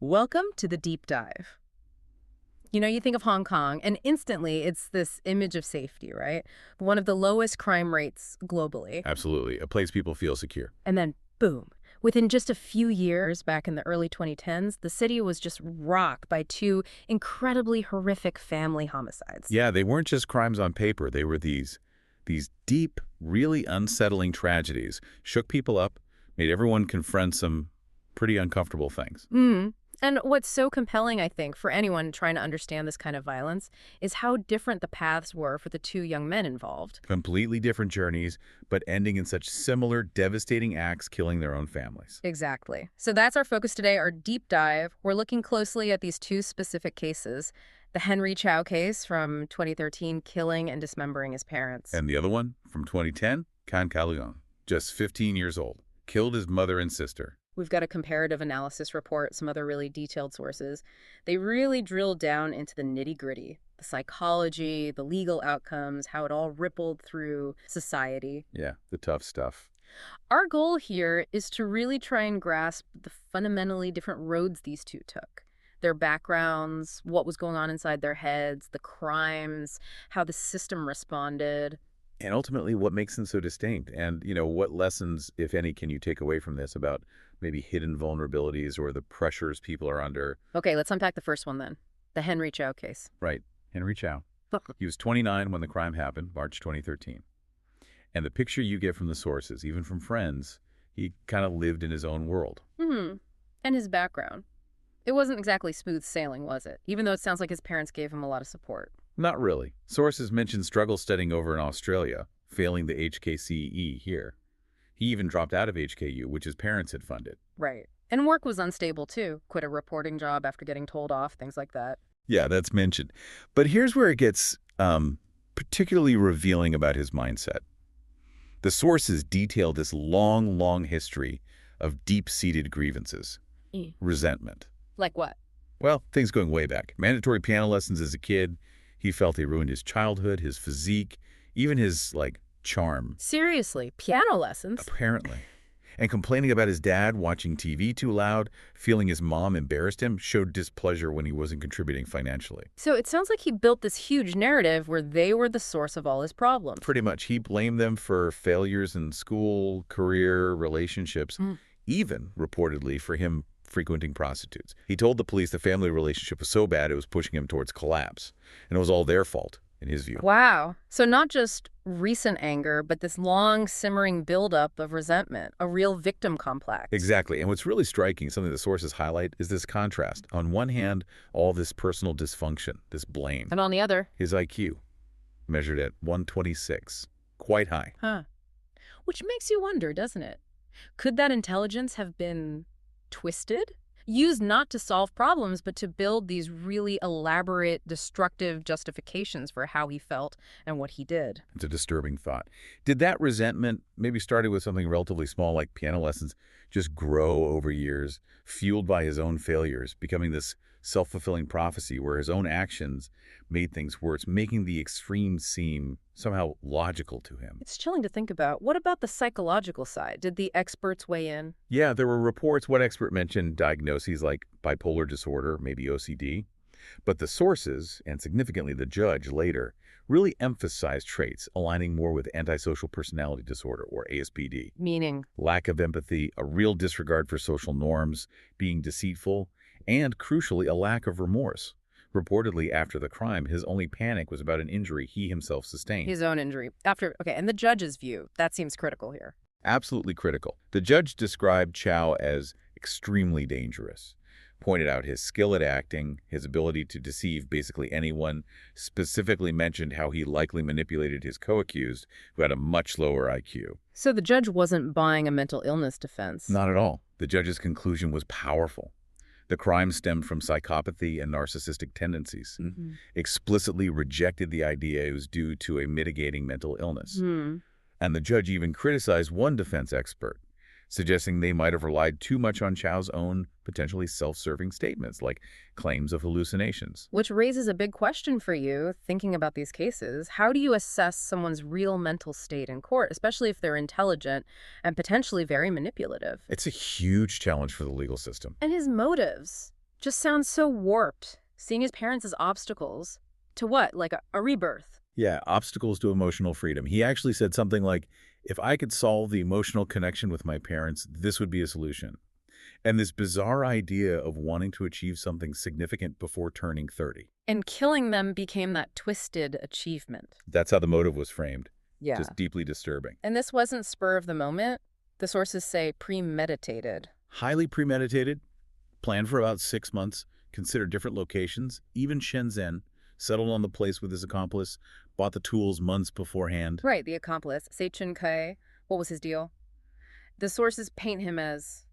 Welcome to the deep dive. You think of Hong Kong, and instantly it's this image of safety, right? One of the lowest crime rates globally. Absolutely. A place people feel secure. And then, boom, within just a few years, back in the early 2010s, the city was just rocked by two incredibly horrific family homicides. Yeah, they weren't just crimes on paper. They were these deep, really unsettling tragedies. Shook people up, made everyone confront some pretty uncomfortable things. And what's so compelling, I think, for anyone trying to understand this kind of violence is how different the paths were for the two young men involved. Completely different journeys, but ending in such similar, devastating acts, killing their own families. Exactly. So that's our focus today, our deep dive. We're looking closely at these two specific cases. The Henry Chau case from 2013, killing and dismembering his parents. And the other one, from 2010, Kan Ka Leung, just 15 years old, killed his mother and sister. We've got a comparative analysis report, some other really detailed sources. They really drill down into the nitty-gritty, the psychology, the legal outcomes, how it all rippled through society. Yeah, the tough stuff. Our goal here is to really try and grasp the fundamentally different roads these two took. Their backgrounds, what was going on inside their heads, the crimes, how the system responded. And ultimately, what makes them so distinct? And, what lessons, if any, can you take away from this about maybe hidden vulnerabilities or the pressures people are under? Okay, let's unpack the first one then. The Henry Chau case. Right. Henry Chau. He was 29 when the crime happened, March 2013. And the picture you get from the sources, even from friends, he kind of lived in his own world. And his background. It wasn't exactly smooth sailing, was it? Even though it sounds like his parents gave him a lot of support. Not really. Sources mention struggle studying over in Australia, failing the HKCE here. He even dropped out of HKU, which his parents had funded. Right. And work was unstable, too. Quit a reporting job after getting told off, things like that. Yeah, that's mentioned. But here's where it gets particularly revealing about his mindset. The sources detail this long, long history of deep-seated grievances, resentment. Like what? Well, things going way back. Mandatory piano lessons as a kid. He felt they ruined his childhood, his physique, even his, charm. Seriously, piano lessons? Apparently. And complaining about his dad watching TV too loud, feeling his mom embarrassed him, showed displeasure when he wasn't contributing financially. So it sounds like he built this huge narrative where they were the source of all his problems. Pretty much. He blamed them for failures in school, career, relationships, even, reportedly, for him frequenting prostitutes. He told the police the family relationship was so bad it was pushing him towards collapse. And it was all their fault, in his view. Wow. So not just recent anger, but this long simmering buildup of resentment, a real victim complex. Exactly. And what's really striking, something the sources highlight, is this contrast. On one hand, all this personal dysfunction, this blame. And on the other? His IQ, measured at 126. Quite high. Which makes you wonder, doesn't it? Could that intelligence have been twisted? Used not to solve problems, but to build these really elaborate, destructive justifications for how he felt and what he did. It's a disturbing thought. Did that resentment, maybe started with something relatively small like piano lessons, just grow over years, fueled by his own failures, becoming this self-fulfilling prophecy where his own actions made things worse, making the extremes seem somehow logical to him? It's chilling to think about. What about the psychological side? Did the experts weigh in? Yeah, there were reports. One expert mentioned diagnoses like bipolar disorder, maybe OCD. But the sources, and significantly the judge later, really emphasized traits aligning more with antisocial personality disorder, or ASPD. Meaning? Lack of empathy, a real disregard for social norms, being deceitful, and, crucially, a lack of remorse. Reportedly, after the crime, his only panic was about an injury he himself sustained. His own injury. And the judge's view, that seems critical here. Absolutely critical. The judge described Chau as extremely dangerous, pointed out his skill at acting, his ability to deceive basically anyone, specifically mentioned how he likely manipulated his co-accused, who had a much lower IQ. So the judge wasn't buying a mental illness defense. Not at all. The judge's conclusion was powerful. The crime stemmed from psychopathy and narcissistic tendencies, explicitly rejected the idea it was due to a mitigating mental illness. And the judge even criticized one defense expert, suggesting they might have relied too much on Chau's own potentially self-serving statements, like claims of hallucinations. Which raises a big question for you, thinking about these cases. How do you assess someone's real mental state in court, especially if they're intelligent and potentially very manipulative? It's a huge challenge for the legal system. And his motives. Just sounds so warped. Seeing his parents as obstacles to what? Like a rebirth. Yeah, obstacles to emotional freedom. He actually said something like, if I could solve the emotional connection with my parents, this would be a solution. And this bizarre idea of wanting to achieve something significant before turning 30. And killing them became that twisted achievement. That's how the motive was framed. Yeah. Just deeply disturbing. And this wasn't spur of the moment. The sources say premeditated. Highly premeditated, planned for about 6 months, considered different locations, even Shenzhen, settled on the place with his accomplice, bought the tools months beforehand. Right, the accomplice, Sei Chun-kai. What was his deal? The sources paint him as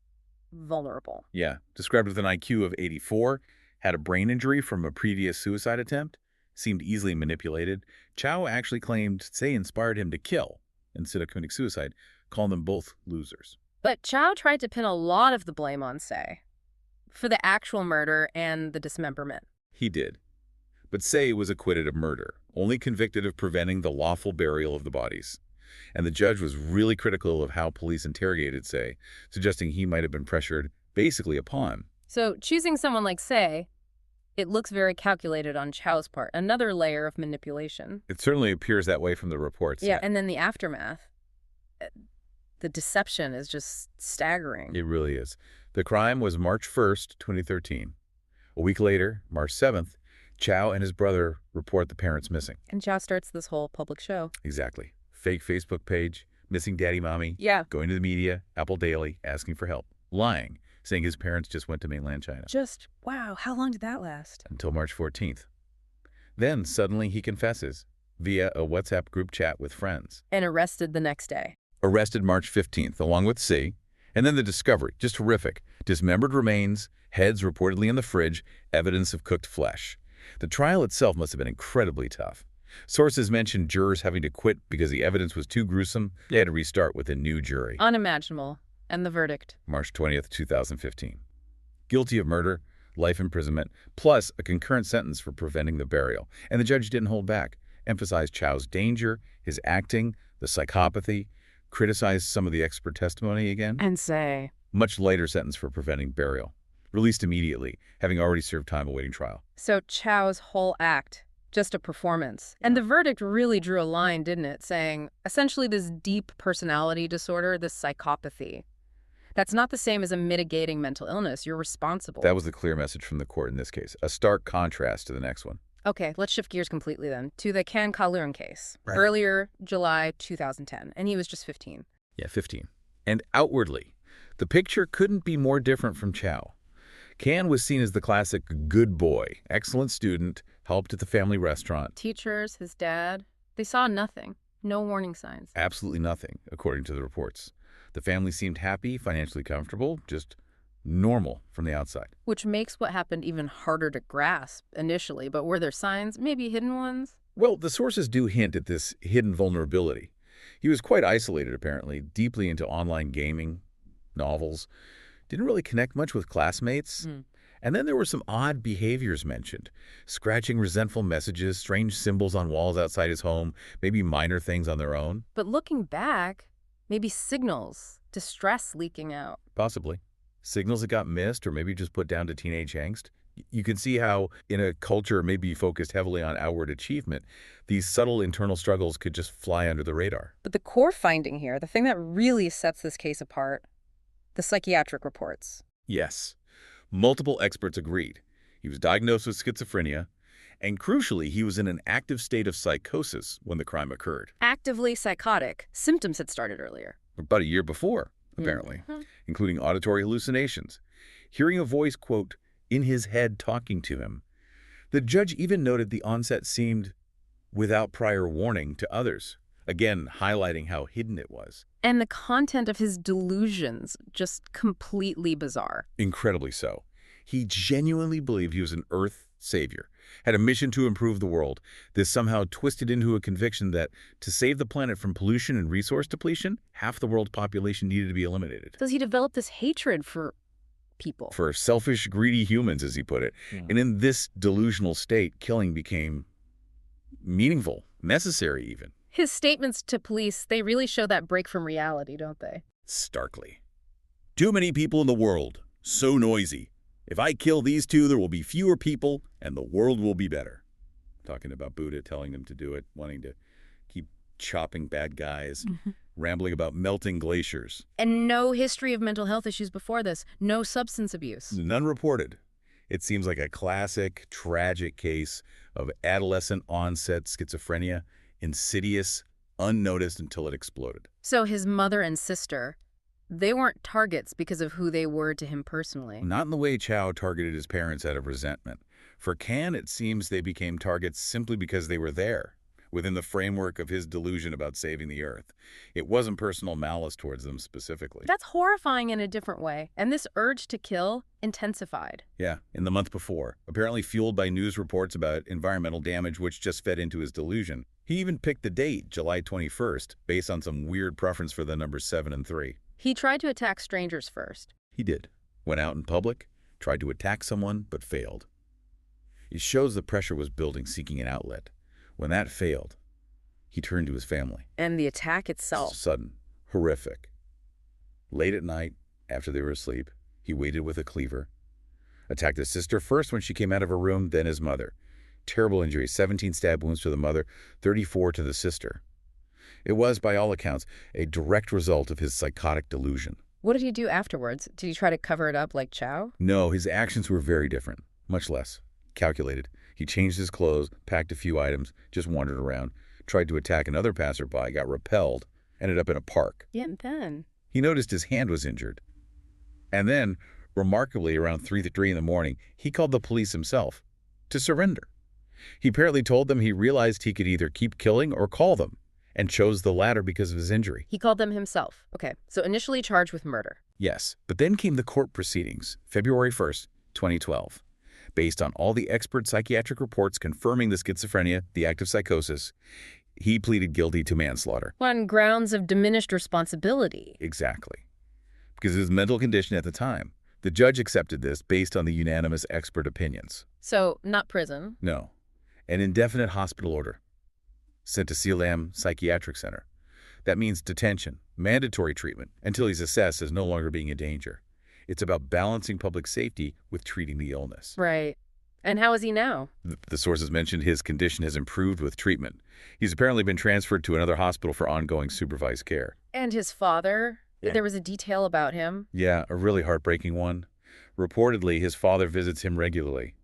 vulnerable. Yeah, described with an IQ of 84, had a brain injury from a previous suicide attempt, seemed easily manipulated. Chau actually claimed Sei inspired him to kill instead of committing suicide, calling them both losers. But Chau tried to pin a lot of the blame on Sei for the actual murder and the dismemberment. He did. But Sei was acquitted of murder, only convicted of preventing the lawful burial of the bodies. And the judge was really critical of how police interrogated Sei, suggesting he might have been pressured basically upon him. So choosing someone like Sei, it looks very calculated on Chau's part, another layer of manipulation. It certainly appears that way from the reports. Yeah, and then the aftermath. The deception is just staggering. It really is. The crime was March 1st, 2013. A week later, March 7th, Chau and his brother report the parents missing. And Chau starts this whole public show. Exactly. Fake Facebook page, missing daddy mommy, Yeah. going to the media, Apple Daily, asking for help, lying, saying his parents just went to mainland China. Just, wow, how long did that last? Until March 14th. Then suddenly he confesses via a WhatsApp group chat with friends. And arrested the next day. Arrested March 15th, along with C. And then the discovery, just horrific. Dismembered remains, heads reportedly in the fridge, evidence of cooked flesh. The trial itself must have been incredibly tough. Sources mentioned jurors having to quit because the evidence was too gruesome. They had to restart with a new jury. Unimaginable. And the verdict? March 20th, 2015. Guilty of murder, life imprisonment, plus a concurrent sentence for preventing the burial. And the judge didn't hold back, emphasized Chau's danger, his acting, the psychopathy, criticized some of the expert testimony again. And Sei. Much lighter sentence for preventing burial. Released immediately, having already served time awaiting trial. So Chau's whole act, just a performance. And the verdict really drew a line, didn't it? Saying, essentially this deep personality disorder, this psychopathy, that's not the same as a mitigating mental illness. You're responsible. That was the clear message from the court in this case. A stark contrast to the next one. Okay, let's shift gears completely then to the Kan Ka Leung case. Right. Earlier, July 2010, and he was just 15. Yeah, 15. And outwardly, the picture couldn't be more different from Chau. Kan was seen as the classic good boy, excellent student, helped at the family restaurant. Teachers, his dad, they saw nothing. No warning signs. Absolutely nothing, according to the reports. The family seemed happy, financially comfortable, just normal from the outside. Which makes what happened even harder to grasp initially. But were there signs, maybe hidden ones? Well, the sources do hint at this hidden vulnerability. He was quite isolated, apparently, deeply into online gaming, novels, didn't really connect much with classmates. And then there were some odd behaviors mentioned. Scratching resentful messages, strange symbols on walls outside his home, maybe minor things on their own. But looking back, maybe signals, distress leaking out. Possibly. Signals that got missed or maybe just put down to teenage angst. You can see how, in a culture maybe focused heavily on outward achievement, these subtle internal struggles could just fly under the radar. But the core finding here, the thing that really sets this case apart, the psychiatric reports. Yes. Multiple experts agreed. He was diagnosed with schizophrenia, and crucially, he was in an active state of psychosis when the crime occurred. Actively psychotic. Symptoms had started earlier. About a year before, apparently, including auditory hallucinations. Hearing a voice, quote, in his head talking to him. The judge even noted the onset seemed without prior warning to others, again highlighting how hidden it was. And the content of his delusions, just completely bizarre. Incredibly so. He genuinely believed he was an Earth savior, had a mission to improve the world. This somehow twisted into a conviction that to save the planet from pollution and resource depletion, half the world's population needed to be eliminated. Does he develop this hatred for people? For selfish, greedy humans, as he put it. And in this delusional state, killing became meaningful, necessary even. His statements to police, they really show that break from reality, don't they? Starkly. Too many people in the world. So noisy. If I kill these two, there will be fewer people and the world will be better. Talking about Buddha telling them to do it, wanting to keep chopping bad guys, rambling about melting glaciers. And no history of mental health issues before this. No substance abuse. None reported. It seems like a classic, tragic case of adolescent onset schizophrenia, insidious, unnoticed until it exploded. So his mother and sister, they weren't targets because of who they were to him personally. Not in the way Chau targeted his parents out of resentment. For Kan, it seems they became targets simply because they were there, within the framework of his delusion about saving the Earth. It wasn't personal malice towards them specifically. That's horrifying in a different way. And this urge to kill intensified. Yeah, in the month before, apparently fueled by news reports about environmental damage which just fed into his delusion. He even picked the date, July 21st, based on some weird preference for the numbers 7 and 3. He tried to attack strangers first. He did. Went out in public, tried to attack someone, but failed. It shows the pressure was building, seeking an outlet. When that failed, he turned to his family. And the attack itself. Sudden, horrific. Late at night, after they were asleep, he waited with a cleaver. Attacked his sister first when she came out of her room, then his mother. Terrible injuries, 17 stab wounds to the mother, 34 to the sister. It was, by all accounts, a direct result of his psychotic delusion. What did he do afterwards? Did he try to cover it up like Chau? No, his actions were very different, much less calculated. He changed his clothes, packed a few items, just wandered around, tried to attack another passerby, got repelled, ended up in a park. Yeah, and then? He noticed his hand was injured. And then, remarkably, around 3 in the morning, he called the police himself to surrender. He apparently told them he realized he could either keep killing or call them, and chose the latter because of his injury. He called them himself. Okay, so initially charged with murder. Yes, but then came the court proceedings, February 1st, 2012. Based on all the expert psychiatric reports confirming the schizophrenia, the active psychosis, he pleaded guilty to manslaughter. On grounds of diminished responsibility. Exactly. Because of his mental condition at the time. The judge accepted this based on the unanimous expert opinions. So, not prison. No. An indefinite hospital order. Sent to Sealam Psychiatric Center. That means detention, mandatory treatment, until he's assessed as no longer being a danger. It's about balancing public safety with treating the illness. Right. And how is he now? The sources mentioned his condition has improved with treatment. He's apparently been transferred to another hospital for ongoing supervised care. And his father? Yeah. There was a detail about him. Yeah, a really heartbreaking one. Reportedly, his father visits him regularly,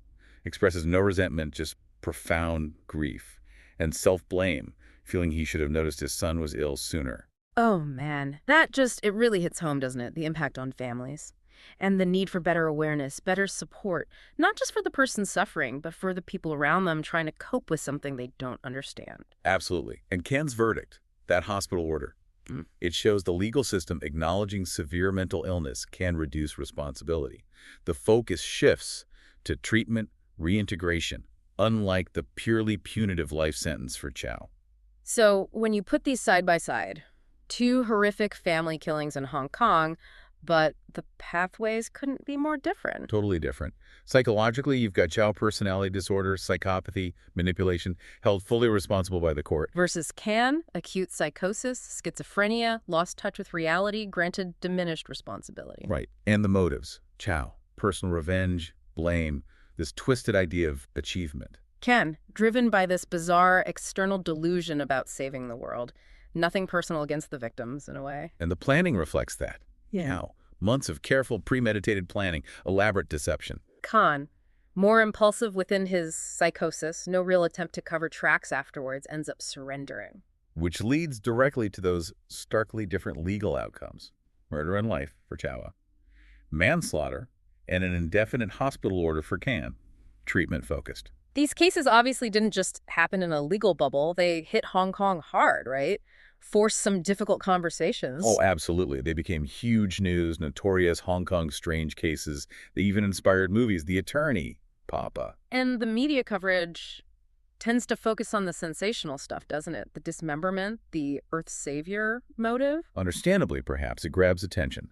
expresses no resentment, just profound grief and self-blame, feeling he should have noticed his son was ill sooner. Oh, man. It really hits home, doesn't it? The impact on families. And the need for better awareness, better support, not just for the person suffering, but for the people around them trying to cope with something they don't understand. Absolutely. And Kan's verdict, that hospital order, it shows the legal system acknowledging severe mental illness can reduce responsibility. The focus shifts to treatment, reintegration, unlike the purely punitive life sentence for Chau. So when you put these side by side, two horrific family killings in Hong Kong, but the pathways couldn't be more different. Totally different. Psychologically, you've got Chau personality disorder, psychopathy, manipulation, held fully responsible by the court. Versus Kan, acute psychosis, schizophrenia, lost touch with reality, granted diminished responsibility. Right. And the motives. Chau, personal revenge, blame, this twisted idea of achievement. Kan, driven by this bizarre external delusion about saving the world. Nothing personal against the victims, in a way. And the planning reflects that. Yeah. Months of careful, premeditated planning, elaborate deception. Kan, more impulsive within his psychosis, no real attempt to cover tracks afterwards, ends up surrendering. Which leads directly to those starkly different legal outcomes. Murder and life for Chau, manslaughter, and an indefinite hospital order for Kan, treatment-focused. These cases obviously didn't just happen in a legal bubble. They hit Hong Kong hard, right? Forced some difficult conversations. Oh, absolutely. They became huge news, notorious Hong Kong strange cases. They even inspired movies. The Attorney, Papa. And the media coverage tends to focus on the sensational stuff, doesn't it? The dismemberment, the Earth Savior motive. Understandably, perhaps, it grabs attention.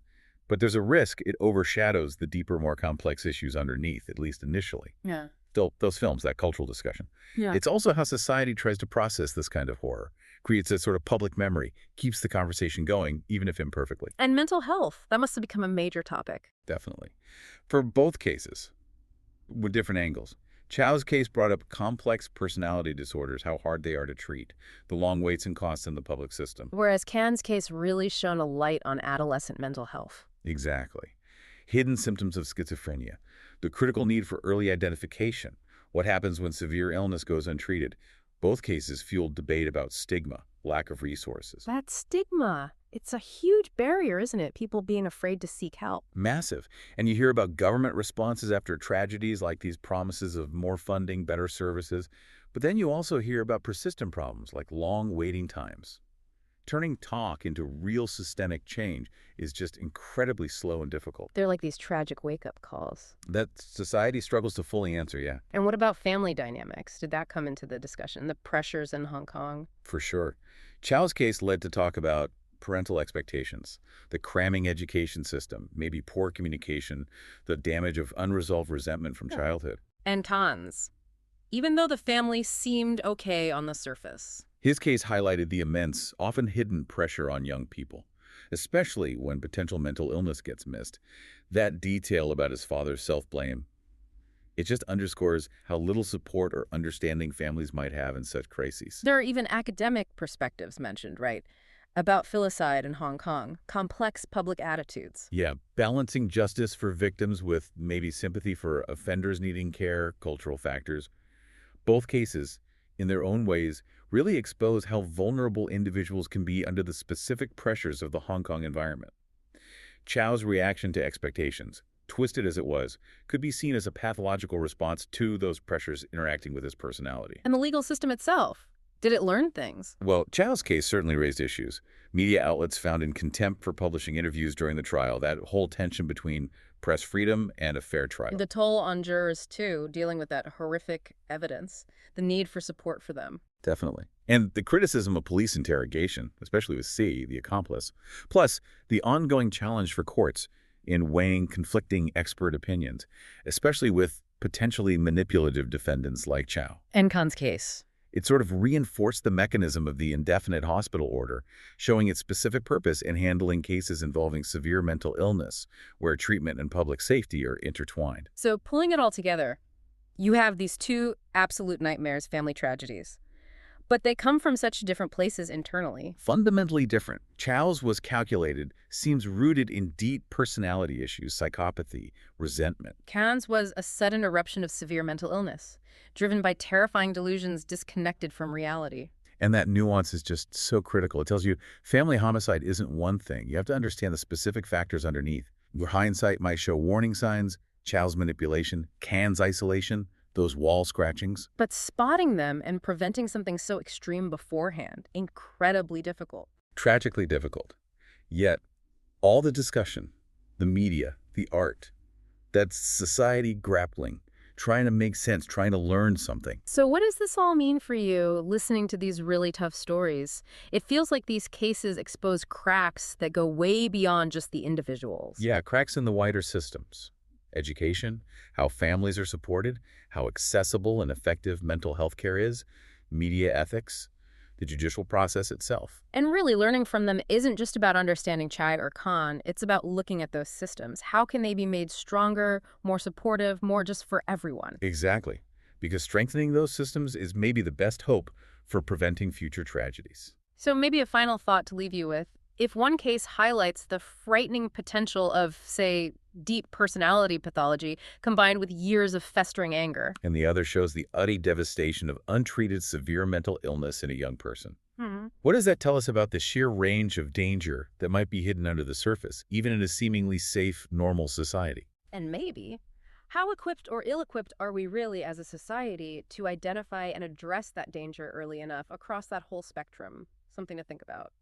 But there's a risk it overshadows the deeper, more complex issues underneath, at least initially. Yeah. Those films, that cultural discussion. Yeah. It's also how society tries to process this kind of horror. creates a sort of public memory, keeps the conversation going, even if imperfectly. And mental health, that must have become a major topic. Definitely. For both cases, with different angles, Chau's case brought up complex personality disorders, how hard they are to treat, the long waits and costs in the public system. Whereas Kan's case really shone a light on adolescent mental health. Exactly. Hidden symptoms of schizophrenia, the critical need for early identification, what happens when severe illness goes untreated. Both cases fueled debate about stigma, lack of resources. That stigma, it's a huge barrier, isn't it? People being afraid to seek help. Massive. And you hear about government responses after tragedies, like these promises of more funding, better services. But then you also hear about persistent problems like long waiting times. Turning talk into real systemic change is just incredibly slow and difficult. They're like these tragic wake-up calls. That society struggles to fully answer, yeah. And what about family dynamics? Did that come into the discussion? The pressures in Hong Kong? For sure. Chau's case led to talk about parental expectations, the cramming education system, maybe poor communication, the damage of unresolved resentment from childhood. And Kan's. Even though the family seemed okay on the surface. His case highlighted the immense, often hidden pressure on young people, especially when potential mental illness gets missed. That detail about his father's self-blame, it just underscores how little support or understanding families might have in such crises. There are even academic perspectives mentioned, right? About filicide in Hong Kong, complex public attitudes. Yeah, balancing justice for victims with maybe sympathy for offenders needing care, cultural factors. Both cases, in their own ways, really expose how vulnerable individuals can be under the specific pressures of the Hong Kong environment. Chau's reaction to expectations, twisted as it was, could be seen as a pathological response to those pressures interacting with his personality. And the legal system itself, did it learn things? Well, Chau's case certainly raised issues. Media outlets found in contempt for publishing interviews during the trial, that whole tension between press freedom and a fair trial. The toll on jurors, too, dealing with that horrific evidence, the need for support for them. Definitely. And the criticism of police interrogation, especially with C, the accomplice, plus the ongoing challenge for courts in weighing conflicting expert opinions, especially with potentially manipulative defendants like Chau. And Kan's case. It sort of reinforced the mechanism of the indefinite hospital order, showing its specific purpose in handling cases involving severe mental illness, where treatment and public safety are intertwined. So pulling it all together, you have these two absolute nightmares, family tragedies. But they come from such different places internally. Fundamentally different. Chau's was calculated, seems rooted in deep personality issues, psychopathy, resentment. Kan's was a sudden eruption of severe mental illness, driven by terrifying delusions disconnected from reality. And that nuance is just so critical. It tells you family homicide isn't one thing. You have to understand the specific factors underneath. Your hindsight might show warning signs, Chau's manipulation, Kan's isolation, those wall scratchings. But spotting them and preventing something so extreme beforehand, incredibly difficult. Tragically difficult. Yet, all the discussion, the media, the art, that's society grappling, trying to make sense, trying to learn something. So what does this all mean for you, listening to these really tough stories? It feels like these cases expose cracks that go way beyond just the individuals. Yeah, cracks in the wider systems. Education, how families are supported, how accessible and effective mental health care is, media ethics, the judicial process itself. And really learning from them isn't just about understanding Chai or Kan, it's about looking at those systems. How can they be made stronger, more supportive, more just for everyone? Exactly, because strengthening those systems is maybe the best hope for preventing future tragedies. So maybe a final thought to leave you with. If one case highlights the frightening potential of, say, deep personality pathology combined with years of festering anger, and the other shows the utter devastation of untreated severe mental illness in a young person. What does that tell us about the sheer range of danger that might be hidden under the surface, even in a seemingly safe, normal society? And maybe, how equipped or ill-equipped are we really as a society to identify and address that danger early enough across that whole spectrum? Something to think about.